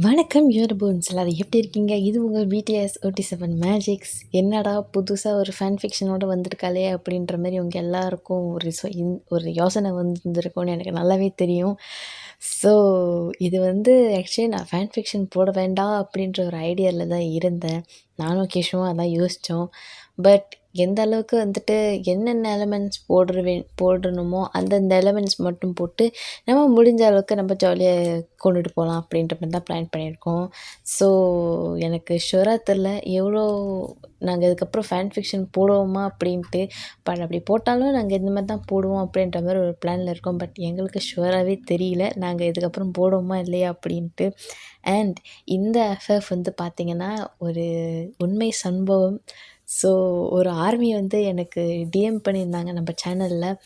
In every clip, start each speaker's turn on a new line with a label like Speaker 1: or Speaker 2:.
Speaker 1: வணக்கம் யூர்போன்ஸ் எல்லாரும் எப்படி இருக்கீங்க? இது உங்கள் BTS 47 மேஜிக்ஸ். என்னடா புதுசாக ஒரு ஃபேன் ஃபிக்ஷனோட வந்திருக்காளே அப்படின்ற மாதிரி உங்கள் எல்லாருக்கும் ஒரு யோசனை வந்திருக்கும்னு எனக்கு நல்லாவே தெரியும். ஸோ இது ஆக்சுவலி நான் ஃபேன் ஃபிக்ஷன் போட வேண்டாம் அப்படின்ற ஒரு ஐடியாவில் தான் இருந்தேன். நானும் கேஷுவும் அதான் யோசித்தோம். பட் எந்த அளவுக்கு என்னென்ன எலமெண்ட்ஸ் போடணுமோ அந்தந்த எலமெண்ட்ஸ் மட்டும் போட்டு நம்ம முடிஞ்ச அளவுக்கு நம்ம ஜாலியாக கொண்டுட்டு போகலாம் அப்படின்ற மாதிரி தான் பிளான் பண்ணியிருக்கோம். ஸோ எனக்கு ஷுவராக தெரில எவ்வளோ நாங்கள் இதுக்கப்புறம் ஃபேன் ஃபிக்ஷன் போடுவோமா அப்படின்ட்டு. பட் அப்படி போட்டாலும் நாங்கள் இந்த மாதிரி தான் போடுவோம் அப்படின்ற மாதிரி ஒரு பிளானில் இருக்கோம். பட் எங்களுக்கு ஷுவராகவே தெரியல நாங்கள் இதுக்கப்புறம் போடுவோமா இல்லையா அப்படின்ட்டு. அண்ட் இந்த எஃப்எஃப் பார்த்திங்கன்னா ஒரு உண்மை சம்பவம். ஸோ ஒரு ஆர்மி எனக்கு டிஎம் பண்ணியிருந்தாங்க நம்ம சேனலில்.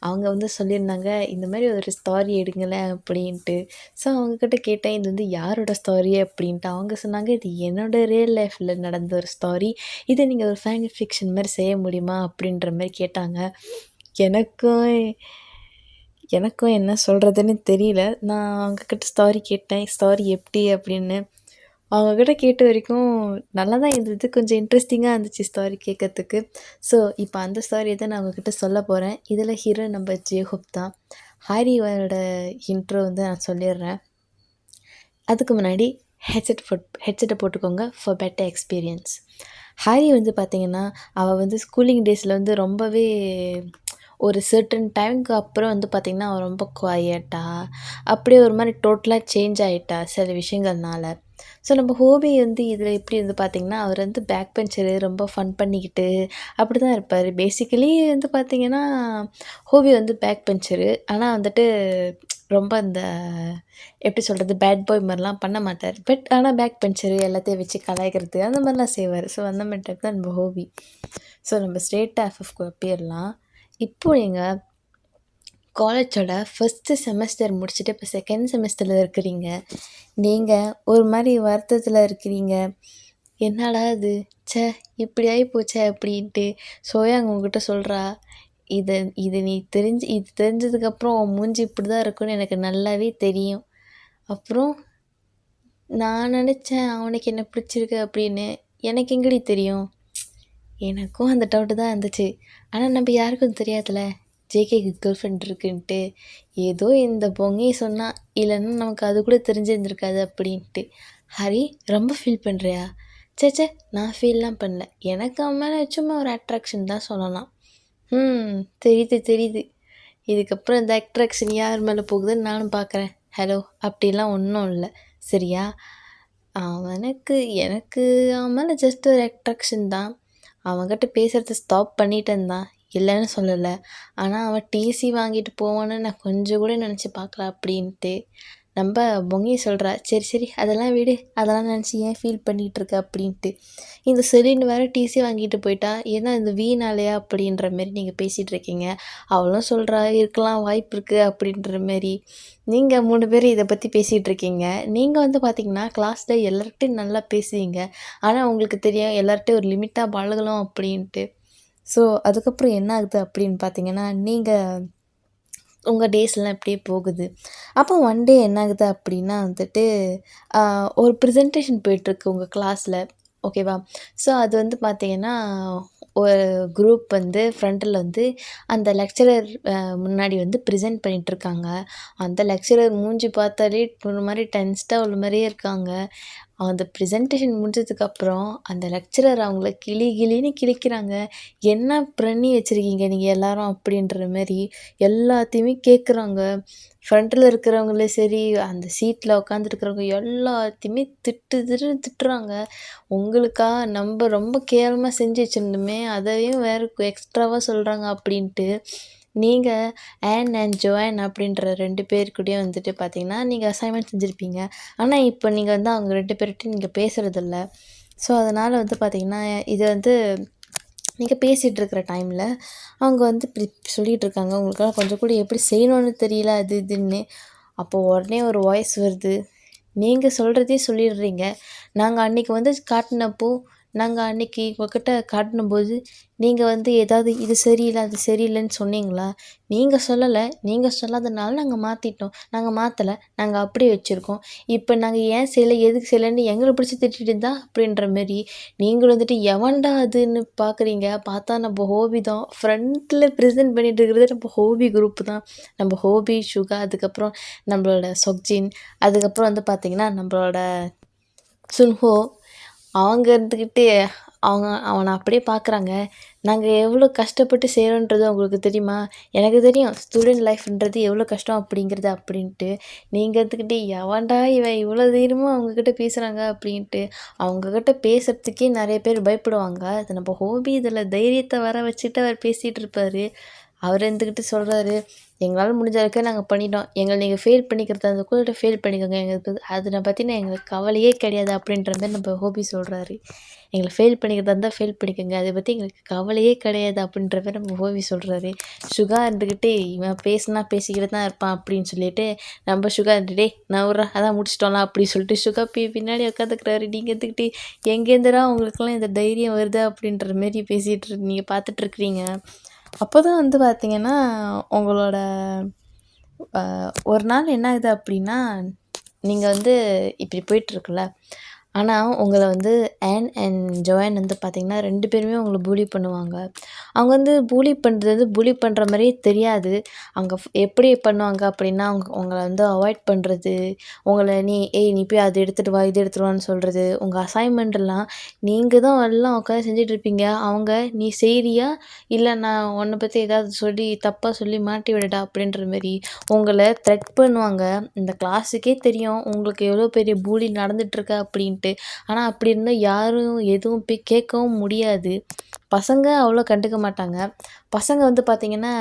Speaker 1: அவங்க சொல்லியிருந்தாங்க, இந்த மாதிரி ஒரு ஸ்டாரி எடுங்களேன் அப்படின்ட்டு. ஸோ அவங்கக்கிட்ட கேட்டேன், இது யாரோட ஸ்டாரி அப்படின்ட்டு. அவங்க சொன்னாங்க, இது என்னோடய ரியல் லைஃப்பில் நடந்த ஒரு ஸ்டாரி. இதை நீங்கள் ஒரு ஃபேன் ஃபிக்ஷன் மாதிரி செய்ய முடியுமா அப்படின்ற மாதிரி கேட்டாங்க. எனக்கும் எனக்கும் என்ன சொல்கிறதுன்னு தெரியல. நான் அவங்கக்கிட்ட ஸ்டாரி கேட்டேன், ஸ்டாரி எப்படி அப்படின்னு. அவங்கக்கிட்ட கேட்ட வரைக்கும் நல்லா தான் இருந்தது, கொஞ்சம் இன்ட்ரெஸ்டிங்காக இருந்துச்சு ஸ்டாரி கேட்கறதுக்கு. ஸோ இப்போ அந்த ஸ்டாரியை தான் நான் அவங்கக்கிட்ட சொல்ல போகிறேன். இதில் ஹீரோ நம்ம ஜேஹோப் தான். ஹாரியோட இன்ட்ரோ நான் சொல்லிடுறேன். அதுக்கு முன்னாடி ஹெட்செட்டை போட்டுக்கோங்க ஃபார் பெட்டர் எக்ஸ்பீரியன்ஸ். ஹாரி பார்த்திங்கன்னா, அவள் ஸ்கூலிங் டேஸில் ரொம்பவே ஒரு சர்டன் டைமுக்கு அப்புறம் பார்த்திங்கன்னா அவள் ரொம்ப குவாய்ட்டாக அப்படியே ஒரு மாதிரி டோட்டலாக சேஞ்ச் ஆகிட்டா சில விஷயங்கள்னால. ஸோ நம்ம ஹோபி இதில் எப்படி பார்த்திங்கன்னா, அவர் பேக் பெஞ்சரு, ரொம்ப ஃபன் பண்ணிக்கிட்டு அப்படி தான் இருப்பார். பேசிக்கலி பார்த்திங்கன்னா ஹோபி பேக் பெஞ்சரு. ஆனால் ரொம்ப இந்த எப்படி சொல்கிறது, பேட் பாய் மாதிரிலாம் பண்ண மாட்டார். பட் ஆனால் பேக் பெஞ்சரு எல்லாத்தையும் வச்சு கலாய்க்கிறது அந்த மாதிரிலாம் செய்வார். ஸோ அந்த மாதிரி டைப் தான் நம்ம ஹோபி. ஸோ நம்ம ஸ்ட்ரெயிட்டாக எஃப்எஃப்க்கு போயிடலாம். இப்போது நீங்கள் காலேஜோட ஃபஸ்ட்டு செமஸ்டர் முடிச்சுட்டு இப்போ செகண்ட் செமஸ்டரில் இருக்கிறீங்க. நீங்கள் ஒரு மாதிரி வருத்தத்தில் இருக்கிறீங்க. என்னடா இது, இப்படி ஆகி போச்சே அப்படின்ட்டு. சோயாங்க உங்ககிட்ட சொல்கிறா, இது தெரிஞ்சதுக்கப்புறம் உன் மூஞ்சி இப்படி தான் இருக்குன்னு எனக்கு நல்லாவே தெரியும். அப்புறம் நான் நினச்சேன் அவனுக்கு என்ன பிடிச்சிருக்கு அப்படின்னு. எனக்கு எங்கடி தெரியும்? எனக்கும் அந்த டவுட்டு தான் இருந்துச்சு. ஆனால் நம்ம யாருக்கும் தெரியாதுல்ல ஜேகேக்கு கேர்ள் ஃப்ரெண்ட் இருக்குன்ட்டு. ஏதோ இந்த பொங்கி சொன்னால், இல்லைன்னா நமக்கு அது கூட தெரிஞ்சிருந்திருக்காது அப்படின்ட்டு. ஹரி, ரொம்ப ஃபீல் பண்ணுறியா? சேச்சே, நான் ஃபீல்லாம் பண்ணல. எனக்கு அவன் மேலே சும்மா ஒரு அட்ராக்ஷன் தான் சொல்லலாம். தெரியுது. இதுக்கப்புறம் இந்த அட்ராக்ஷன் யார் மேலே போகுதுன்னு நானும் பார்க்குறேன். ஹலோ, அப்படிலாம் ஒன்றும் இல்லை சரியா? எனக்கு அவன் மேலே ஜஸ்ட் ஒரு அட்ராக்ஷன் தான். அவன்கிட்ட பேசுகிறத ஸ்டாப் பண்ணிட்டேன் தான், இல்லைன்னு சொல்லலை. ஆனால் அவன் டிசி வாங்கிட்டு போவான்னு நான் கொஞ்சம் கூட நினச்சி பார்க்கல அப்படின்ட்டு. நம்ம பொங்கி சொல்கிறா, சரி அதெல்லாம் விடு, அதெல்லாம் நினச்சி ஏன் ஃபீல் பண்ணிகிட்ருக்க அப்படின்ட்டு. இந்த செலின் வேறு டிசி வாங்கிட்டு போயிட்டா, ஏன்னா இந்த வீணாலையா அப்படின்ற மாரி நீங்கள் பேசிகிட்டு இருக்கீங்க. அவளும் சொல்கிறா, இருக்கலாம் வாய்ப்பு இருக்குது அப்படின்ற மாரி. நீங்கள் 3 பேர் இதை பற்றி பேசிகிட்டு இருக்கீங்க. நீங்கள் பார்த்திங்கன்னா கிளாஸில் எல்லார்கிட்டையும் நல்லா பேசுவீங்க. ஆனால் உங்களுக்கு தெரியும் எல்லார்கிட்டையும் ஒரு லிமிட்டாக பழகலாம் அப்படின்ட்டு. ஸோ அதுக்கப்புறம் என்ன ஆகுது அப்படின்னு பார்த்தீங்கன்னா, நீங்கள் உங்கள் டேஸ்லாம் இப்படியே போகுது. அப்போ ஒன் டே என்ன ஆகுது அப்படின்னா ஒரு ப்ரெசன்டேஷன் போயிட்டுருக்கு உங்கள் கிளாஸில், ஓகேவா? ஸோ அது பார்த்தீங்கன்னா, ஒரு குரூப் ஃப்ரண்ட்டில் அந்த லெக்சரர் முன்னாடி ப்ரெசென்ட் பண்ணிகிட்ருக்காங்க. அந்த லெக்சரர் மூஞ்சி பார்த்தாலே ஒரு மாதிரி டென்ஸ்டாக ஒரு மாதிரியே இருக்காங்க. அந்த ப்ரெசன்டேஷன் முடிஞ்சதுக்கப்புறம் அந்த லெக்சரர் அவங்கள கிளின்னு கிழிக்கிறாங்க. என்ன பண்ணி வச்சுருக்கீங்க நீங்கள் எல்லோரும் அப்படின்ற மாரி எல்லாத்தையுமே கேட்குறாங்க. ஃப்ரண்ட்டில் இருக்கிறவங்களே சரி, அந்த சீட்டில் உட்காந்துருக்கிறவங்க எல்லாத்தையுமே திட்டுறாங்க. உங்களுக்கா நம்ம ரொம்ப கேவலமாக செஞ்சு வச்சுருந்தோமே, அதையும் வேறு எக்ஸ்ட்ராவாக சொல்கிறாங்க அப்படின்ட்டு. நீங்கள் ஆன் அண்ட் ஜோயான் அப்படின்ற 2 பேர் கூடயும் பார்த்தீங்கன்னா, நீங்கள் அசைன்மெண்ட் செஞ்சுருப்பீங்க. ஆனால் இப்போ நீங்கள் அவங்க 2 பேர்கிட்டையும் நீங்கள் பேசுகிறதில்ல. ஸோ அதனால் பார்த்தீங்கன்னா, இது நீங்கள் பேசிகிட்ருக்கிற டைமில் அவங்க இப்படி சொல்லிகிட்ருக்காங்க, உங்களுக்கெல்லாம் கொஞ்சம் கூட எப்படி செய்யணும்னு தெரியல அது இதுன்னு. அப்போது உடனே ஒரு வாய்ஸ் வருது, நீங்கள் சொல்கிறதே சொல்லிடுறீங்க. நாங்கள் அன்றைக்கி காட்டினப்போ நாங்கள் அன்னைக்கு உங்ககிட்ட காட்டினும்போது நீங்கள் வந்து ஏதாவது இது சரியில்லை அது சரியில்லைன்னு சொன்னீங்களா? நீங்கள் சொல்லலை. நீங்கள் சொல்லாதனால நாங்கள் மாற்றிட்டோம். நாங்கள் மாற்றலை. நாங்கள் அப்படியே வச்சுருக்கோம். இப்போ நாங்கள் ஏன் செய்யலை எதுக்கு செய்யலைன்னு எங்களை பிடிச்சி திட்டிட்டு இருந்தா அப்படின்ற மாரி நீங்களும் வந்துட்டு எவன்டா அதுன்னு பார்க்குறீங்க. பார்த்தா நம்ம ஹோபி தான். ஃப்ரண்ட்டில் ப்ரெசென்ட் பண்ணிட்டு இருக்கிறது நம்ம ஹோபி குரூப் தான். நம்ம ஹோபி, சுகா, அதுக்கப்புறம் நம்மளோட சொக்ஜின், அதுக்கப்புறம் வந்து பார்த்திங்கன்னா நம்மளோட சுன்ஹோ. அவங்க இருந்துக்கிட்டு அவனை அப்படியே பார்க்குறாங்க. நாங்கள் எவ்வளோ கஷ்டப்பட்டு செய்கிறோன்றது அவங்களுக்கு தெரியுமா? எனக்கு தெரியும் ஸ்டூடெண்ட் லைஃப்ன்றது எவ்வளோ கஷ்டம் அப்படிங்கிறது அப்படின்ட்டு. நீங்கள் இருந்துக்கிட்டு எவன்டா இவன் இவ்வளோ தைரியமாக அவங்கக்கிட்ட பேசுகிறாங்க அப்படின்ட்டு. அவங்கக்கிட்ட பேசுகிறதுக்கே நிறைய பேர் பயப்படுவாங்க. அது நம்ம ஹோபி இதில் தைரியத்தை வர வச்சுட்டு அவர் பேசிகிட்டு இருப்பார். அவர் இருந்துக்கிட்டு சொல்கிறாரு, எங்களால் முடிஞ்ச அளவுக்கு நாங்கள் பண்ணிட்டோம். எங்களை நீங்கள் ஃபெயில் பண்ணிக்கிறதா இருந்தால் கூட ஃபெயில் பண்ணிக்கோங்க. எங்களுக்கு அதை பற்றின எங்களுக்கு கவலையே கிடையாது அப்படின்ற மாதிரி நம்ம ஹோபி சொல்கிறாரு. எங்களை ஃபெயில் பண்ணிக்கிறதா இருந்தால் ஃபெயில் பண்ணிக்கோங்க. அதை பற்றி எங்களுக்கு கவலையே கிடையாது அப்படின்ற மாதிரி நம்ம ஹோபி சொல்கிறாரு. சுகா இருந்துக்கிட்டு இவன் பேசினா பேசிக்கிட்டு தான் இருப்பான் அப்படின்னு சொல்லிட்டு நம்ம சுகா இருந்துட்டு நான் விட்றா அதான் முடிச்சிட்டோம்லாம் அப்படின்னு சொல்லிட்டு சுகா பின்னாடி உட்காந்துக்கிறாரு. நீங்கள் இருந்துக்கிட்டு எங்கேருந்துடா உங்களுக்கெல்லாம் இந்த தைரியம் வருது அப்படின்ற மாரி பேசிகிட்டு நீங்கள் பார்த்துட்ருக்குறீங்க. அப்போ தான் வந்து பார்த்திங்கன்னா உங்களோட ஒரு நாள் என்ன ஆகுது அப்படின்னா, நீங்கள் வந்து இப்படி போயிட்டுருக்குல்ல, ஆனால் உங்களை வந்து ஆன் அண்ட் ஜோயான் வந்து பார்த்திங்கன்னா 2 பேருமே உங்களை பூலி பண்ணுவாங்க. அவங்க வந்து பூலி பண்ணுறது பூலி பண்ணுற மாதிரியே தெரியாது. அவங்க எப்படி பண்ணுவாங்க அப்படின்னா, உங்களை வந்து அவாய்ட் பண்ணுறது, உங்களை நீ போய் அதை எடுத்துகிட்டு வா இது எடுத்துகிட்டு வான்னு சொல்கிறது, உங்கள் அசைன்மெண்ட்டெல்லாம் நீங்கள் தான் எல்லாம் உட்காந்து செஞ்சிட்ருப்பீங்க. அவங்க நீ செய்றியா இல்லை நான் உன்னை பற்றி ஏதாவது சொல்லி தப்பாக சொல்லி மாட்டி விடட்டா அப்படின்ற மாரி உங்களை த்ரெட் பண்ணுவாங்க. இந்த கிளாஸுக்கே தெரியும் உங்களுக்கு எவ்வளோ பெரிய பூலி நடந்துகிட்ருக்கு அப்படின்ட்டு. ஆனால் அப்படி இருந்தால் யாரும் எதுவும் போய் கேட்கவும் முடியாது. பசங்க அவ்வளோ கண்டுக்க மாட்டாங்க. பசங்க வந்து பார்த்திங்கன்னா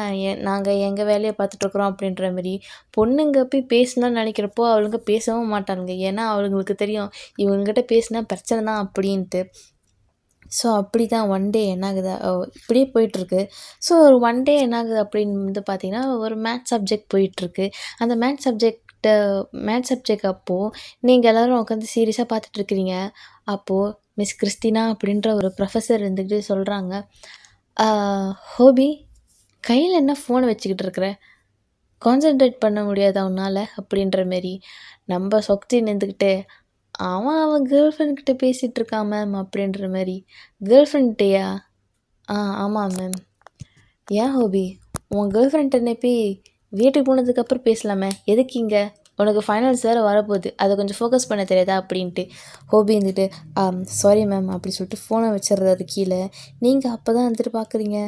Speaker 1: நாங்கள் எங்கள் வேலையை பார்த்துட்ருக்குறோம் அப்படின்ற மாரி. பொண்ணுங்க போய் பேசணும்னு நினைக்கிறப்போ அவளுங்க பேசவும் மாட்டானுங்க. ஏன்னா அவளுங்களுக்கு தெரியும் இவங்ககிட்ட பேசினா பிரச்சனை தான் அப்படின்ட்டு. ஸோ அப்படி தான் ஒன் டே என்ன ஆகுது இப்படியே போயிட்டுருக்கு. ஸோ ஒரு ஒன் டே என்ன ஆகுது அப்படின்னு வந்து பார்த்திங்கன்னா, ஒரு மேத்ஸ் சப்ஜெக்ட் போயிட்டுருக்கு. அந்த மேத்ஸ் சப்ஜெக்ட் அப்போது நீங்கள் எல்லோரும் உட்காந்து சீரியஸாக பார்த்துட்ருக்கிறீங்க. அப்போது மிஸ் கிறிஸ்டினா அப்படின்ற ஒரு ப்ரொஃபஸர் இருந்துக்கிட்டு சொல்கிறாங்க, ஹோபி கையில் என்ன ஃபோனை வச்சுக்கிட்டு இருக்கிற? கான்சன்ட்ரேட் பண்ண முடியாதா உன்னால்? அப்படின்ற மாரி. நம்ம சொக்தின்னு இருந்துக்கிட்டு அவன் கேர்ள் ஃப்ரெண்ட் கிட்ட பேசிகிட்டு இருக்கான் மேம் அப்படின்ற மாதிரி. கேர்ள் ஃப்ரெண்ட்கிட்டயா? ஆமாம் மேம். ஏன் ஹோபி உன் கேர்ள் ஃப்ரெண்ட்டை போய் வீட்டுக்கு போனதுக்கப்புறம் பேசலாமே, எதுக்கு இங்கே? உனக்கு ஃபைனல்ஸ் வேறு வரப்போகுது, அதை கொஞ்சம் ஃபோக்கஸ் பண்ண தெரியாதா அப்படின்ட்டு. ஹோபி இருந்துட்டு சாரி மேம் அப்படி சொல்லிட்டு ஃபோனை வச்சிடுறாரு கீழே. நீங்கள் அப்போ தான் வந்துட்டு பார்க்குறீங்க,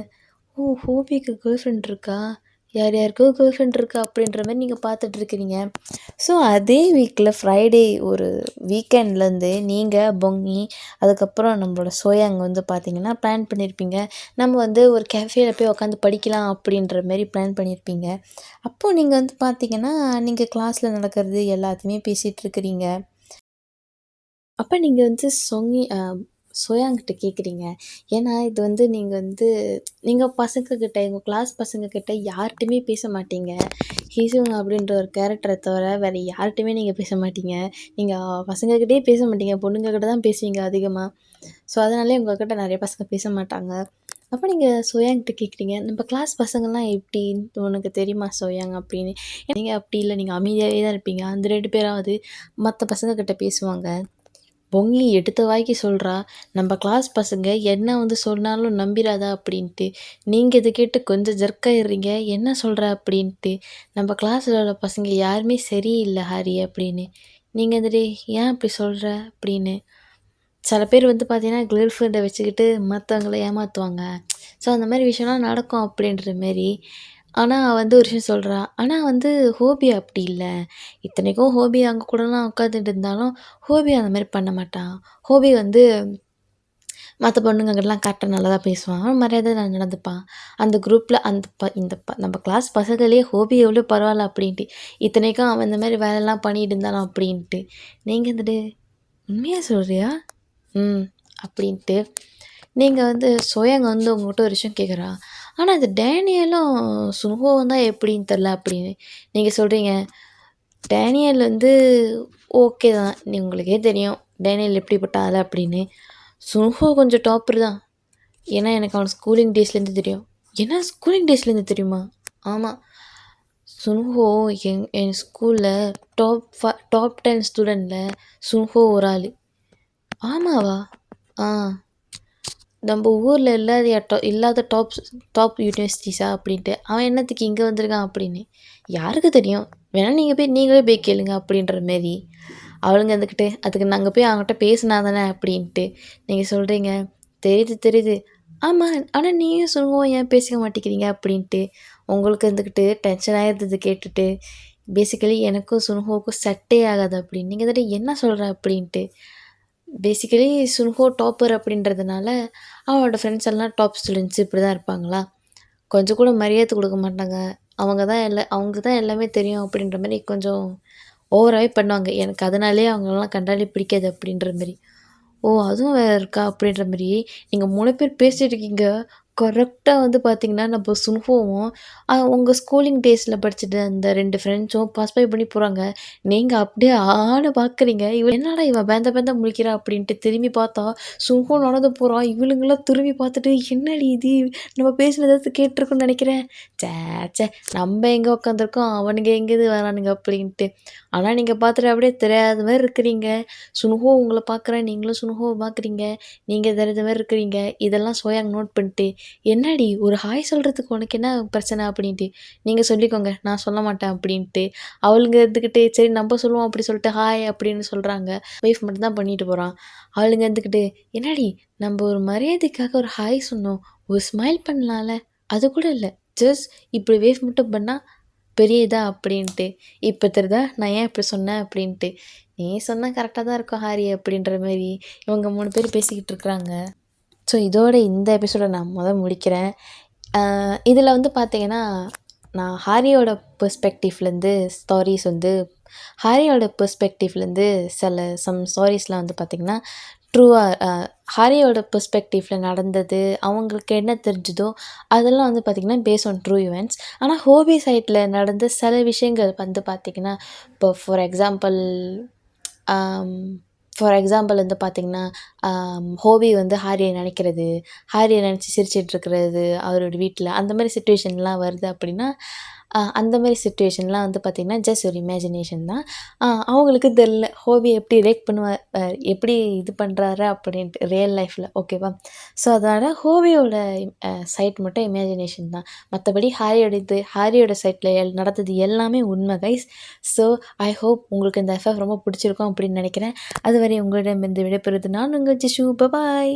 Speaker 1: ஓ ஹோபிக்கு கேர்ள் ஃப்ரெண்ட் இருக்கா, யார் யாருக்கோ கேர்ள் ஃப்ரெண்ட் இருக்கா அப்படின்ற மாதிரி நீங்கள் பார்த்துட்ருக்கிறீங்க. ஸோ அதே வீக்கில் ஃப்ரைடே ஒரு வீக்கெண்ட்லேருந்து நீங்கள் பொங்கி அதுக்கப்புறம் நம்மளோட சோயாங் வந்து பார்த்திங்கன்னா பிளான் பண்ணியிருப்பீங்க. நம்ம வந்து ஒரு கேஃபேல போய் உட்காந்து படிக்கலாம் அப்படின்ற மாரி பிளான் பண்ணியிருப்பீங்க. அப்போது நீங்கள் வந்து பார்த்திங்கன்னா நீங்கள் கிளாஸில் நடக்கிறது எல்லாத்தையுமே பேசிகிட்ருக்கிறீங்க. அப்போ நீங்கள் வந்து சோயாங்கிட்ட கேட்குறீங்க. ஏன்னா இது வந்து நீங்கள் பசங்கக்கிட்ட எங்கள் கிளாஸ் பசங்கக்கிட்ட யார்கிட்டையுமே பேச மாட்டீங்க. ஹீசுங் அப்படின்ற ஒரு கேரக்டரை தவிர வேறு யார்கிட்டையுமே நீங்கள் பேச மாட்டீங்க. நீங்கள் பசங்கக்கிட்டேயே பேச மாட்டீங்க, பொண்ணுங்கக்கிட்ட தான் பேசுவீங்க அதிகமாக. ஸோ அதனாலே உங்கள்கிட்ட நிறைய பசங்க பேச மாட்டாங்க. அப்போ நீங்கள் சோயாங்கிட்ட கேட்குறீங்க, நம்ம கிளாஸ் பசங்கள்லாம் எப்படின்னு உனக்கு தெரியுமா சோயாங் அப்படின்னு. நீங்கள் அப்படி இல்லை, நீங்கள் அமைதியாகவே தான் இருப்பீங்க. அந்த 2 பேராவது மற்ற பசங்கக்கிட்ட பேசுவாங்க. பொங்கி எடுத்த வாய்க்கு சொல்கிறா, நம்ம கிளாஸ் பசங்க என்ன வந்து சொன்னாலும் நம்பிடாதா அப்படின்ட்டு. நீங்கள் இதை கேட்டு கொஞ்சம் ஜர்க்காயிடுறீங்க, என்ன சொல்கிற அப்படின்ட்டு. நம்ம கிளாஸில் உள்ள பசங்க யாருமே சரியில்லை ஹாரி அப்படின்னு. நீங்கள் வந்துட்டு ஏன் அப்படி சொல்கிற அப்படின்னு. சில பேர் வந்து பார்த்தீங்கன்னா கேர்ள் ஃப்ரெண்டை வச்சுக்கிட்டு மற்றவங்கள ஏமாற்றுவாங்க. ஸோ அந்த மாதிரி விஷயம்லாம் நடக்கும் அப்படின்ற மாரி. ஆனால் வந்து ஒரு விஷயம் சொல்கிறா, ஆனால் வந்து ஹோபி அப்படி இல்லை. இத்தனைக்கும் ஹோபி அங்கே கூடலாம் உட்காந்துட்டு இருந்தாலும் ஹோபி அந்த மாதிரி பண்ண மாட்டான். ஹோபி வந்து மற்ற பொண்ணுங்கக்கிட்டலாம் கரெக்டாக நல்லா தான் பேசுவான், மரியாதையாக நடந்துப்பான். அந்த குரூப்பில் நம்ம கிளாஸ் பசங்களே ஹோபி எவ்வளோ பரவாயில்ல அப்படின்ட்டு. இத்தனைக்கும் அவன் இந்த மாதிரி வேலைலாம் பண்ணிட்டு இருந்தாலும் அப்படின்ட்டு. நீங்கள் வந்துட்டு உண்மையாக சொல்கிறியா? அப்படின்ட்டு. நீங்கள் வந்து சோயாங் வந்து உங்கள்கிட்ட ஒரு விஷயம் கேட்குறா, ஆனால் அது டேனியலும் சுன்ஹோவும் தான் எப்படின்னு தெரில அப்படின்னு. நீங்கள் சொல்கிறீங்க, டேனியல் வந்து ஓகே தான், உங்களுக்கே தெரியும் டேனியல் எப்படிப்பட்ட ஆள் அப்படின்னு. சுன்ஹோ கொஞ்சம் டாப்பர் தான். ஏன்னா எனக்கு அவன் ஸ்கூலிங் டேஸ்லேருந்து தெரியும். என்ன ஸ்கூலிங் டேஸ்லேருந்து தெரியுமா? ஆமாம். சுன்ஹோ என் ஸ்கூலில் டாப் 10 ஸ்டூடெண்ட்டில் சுன்ஹோ ஒரு ஆள். ஆமாவா? ஆ. நம்ம ஊரில் இல்லாத டாப் யூனிவர்சிட்டிஸா அப்படின்ட்டு. அவன் என்னத்துக்கு இங்கே வந்திருக்கான் அப்படின்னு யாருக்கு தெரியும்? வேணால் நீங்களே போய் கேளுங்க அப்படின்ற மாரி. அவளுங்க இருந்துக்கிட்டு அதுக்கு நாங்கள் போய் அவங்ககிட்ட பேசினா தானே அப்படின்ட்டு நீங்கள் சொல்கிறீங்க. தெரியுது. ஆமாம், ஆனால் நீயும் சுன்ஹோவும் ஏன் பேசிக்க மாட்டேங்கிறீங்க அப்படின்ட்டு உங்களுக்கு இருந்துக்கிட்டு டென்ஷன் ஆகிருந்தது கேட்டுட்டு. பேசிக்கலி எனக்கும் சுன்ஹோவுக்கும் செட்டே ஆகாது அப்படின்னு நீங்கள் தானே என்ன சொல்கிற அப்படின்ட்டு. பேசிக்கலி சுன்ஹோ டாப்பர் அப்படின்றதுனால அவனோட ஃப்ரெண்ட்ஸ் எல்லாம் டாப் ஸ்டூடெண்ட்ஸ் இப்படி தான் இருப்பாங்களா? கொஞ்சம் கூட மரியாதை கொடுக்க மாட்டாங்க. அவங்க தான் எல்லாமே தெரியும் அப்படின்ற மாரி கொஞ்சம் ஓவராகவே பண்ணுவாங்க. எனக்கு அதனாலேயே அவங்களலாம் கண்டாலே பிடிக்காது அப்படின்ற மாரி. ஓ! அதுவும் வேற இருக்கா? அப்படின்ற மாரி நீங்க 3 பேர் பேசிட்டு இருக்கீங்க. கரெக்ட்டா வந்து பார்த்தீங்கன்னா, நம்ம சுன்ஹோவும் உங்க ஸ்கூலிங் டேஸ்ல படிச்சுட்டு அந்த 2 ஃப்ரெண்ட்ஸும் பாஸ் பை பண்ணி போறாங்க. நீங்க அப்படியே ஆன்னு பார்க்குறீங்க. என்னடா இவ பேந்த பேந்த முழிக்கிறா அப்படின்ட்டு திரும்பி பார்த்தா, சுன்ஹோ நடந்து போறான். இவளுங்கலாம் திரும்பி பார்த்துட்டு, என்னடி இது? நம்ம பேசினது ஏதாச்சும் கேட்டுருக்குன்னு நெனைக்கிறேன். ச்சே! நம்ம எங்க உட்காந்துருக்கோம், அவனுங்க எங்கேருந்து வரானுங்க அப்படின்ட்டு. ஆனா நீங்க பார்த்துட்டு அப்படியே தெரியாத மாரி இருக்கிறீங்க. சுன்ஹோ உங்கள பார்க்குறேன், நீங்களும் சுன்ஹோவ பார்க்குறீங்க. நீங்க தெரியாத மாரி இருக்கிறீங்க. இதெல்லாம் சோயாங் நோட் பண்ணிட்டு, "என்னடி ஒரு ஹாய் சொல்றதுக்கு உனக்கு என்ன பிரச்சனை?" அப்படின்ட்டு. "நீங்க சொல்லிக்கோங்க, நான் சொல்ல மாட்டேன்" அப்படின்ட்டு. அவளுங்க இருந்துக்கிட்டு, சரி நம்ம சொல்லுவோம் அப்படி சொல்லிட்டு ஹாய் அப்படின்னு சொல்றாங்க. ஒய்ஃப் மட்டும் தான் பண்ணிட்டு போறான். அவளுங்க இருந்துக்கிட்டு, "என்னடி நம்ம ஒரு மரியாதைக்காக ஒரு ஹாய் சொன்னோம். ஒரு ஸ்மைல் பண்ணலாம்ல? அது கூட இல்ல. ஜஸ்ட் இப்படி வேவ் மட்டும் பண்ணா பெரிய இதா?" அப்படின்ட்டு. "இப்ப தெரியுதா நான் ஏன் இப்படி சொன்னேன்?" அப்படின்ட்டு. "நீ சொன்னா கரெக்ட்டா தான் இருக்கும் ஹாரி" அப்படின்ற மாரி இவங்க 3 பேர் பேசிக்கிட்டு இருக்கிறாங்க. ஸோ இதோட இந்த எபிசோட நான் முடிக்கிறேன். இதில வந்து பார்த்தீங்கன்னா, நான் ஹாரியோட பெர்ஸ்பெக்டிவ்லேருந்து ஸ்டாரீஸ் வந்து ஹாரியோட பெர்ஸ்பெக்டிவ்லேருந்து சம் ஸ்டாரீஸ்லாம் வந்து பார்த்தீங்கன்னா, ட்ரூவா ஹாரியோட பெர்ஸ்பெக்டிவ்ல நடந்தது, அவங்களுக்கு என்ன தெரிஞ்சுதோ, அதெல்லாம் வந்து பார்த்தீங்கன்னா, பேஸ் ஆன் ட்ரூ இவெண்ட்ஸ். ஆனா ஹோபி சைட்ல நடந்த சில விஷயங்கள் வந்து பார்த்தீங்கன்னா, இப்போ ஃபார் எக்ஸாம்பிள் வந்து பார்த்தீங்கன்னா, ஹோபி வந்து ஹாரிய நினைக்கிறது, ஹாரிய நினச்சு சிரிச்சிட்ருக்கிறது அவரோட வீட்ல, அந்த மாரி சிச்சுவேஷன்லாம் வருது அப்படின்னா, அந்த மாரி சிச்சுவேஷன்லாம் வந்து பார்த்தீங்கன்னா, ஜஸ்ட் ஒரு இமேஜினேஷன் தான். அவங்களுக்கு தெரியல ஹோபி எப்படி ரியாக்ட் எப்படி இது பண்ணுறாரு அப்படின்ட்டு ரியல் லைஃப்ல ஓகேவா? ஸோ அதனால ஹோபியோட சைட் மட்டும் இமேஜினேஷன் தான். மற்றபடி ஹாரியோட சைட்ல நடந்தது எல்லாமே உண்மை கைஸ். ஸோ ஐ ஹோப் உங்களுக்கு இந்த எஃப்எஃப் ரொம்ப பிடிச்சிருக்கும் அப்படின்னு நினைக்கிறேன். அதுவரை உங்களிடமிருந்து விடைபெறுவது நான் உங்கள் ஜிஷு. பபாய்.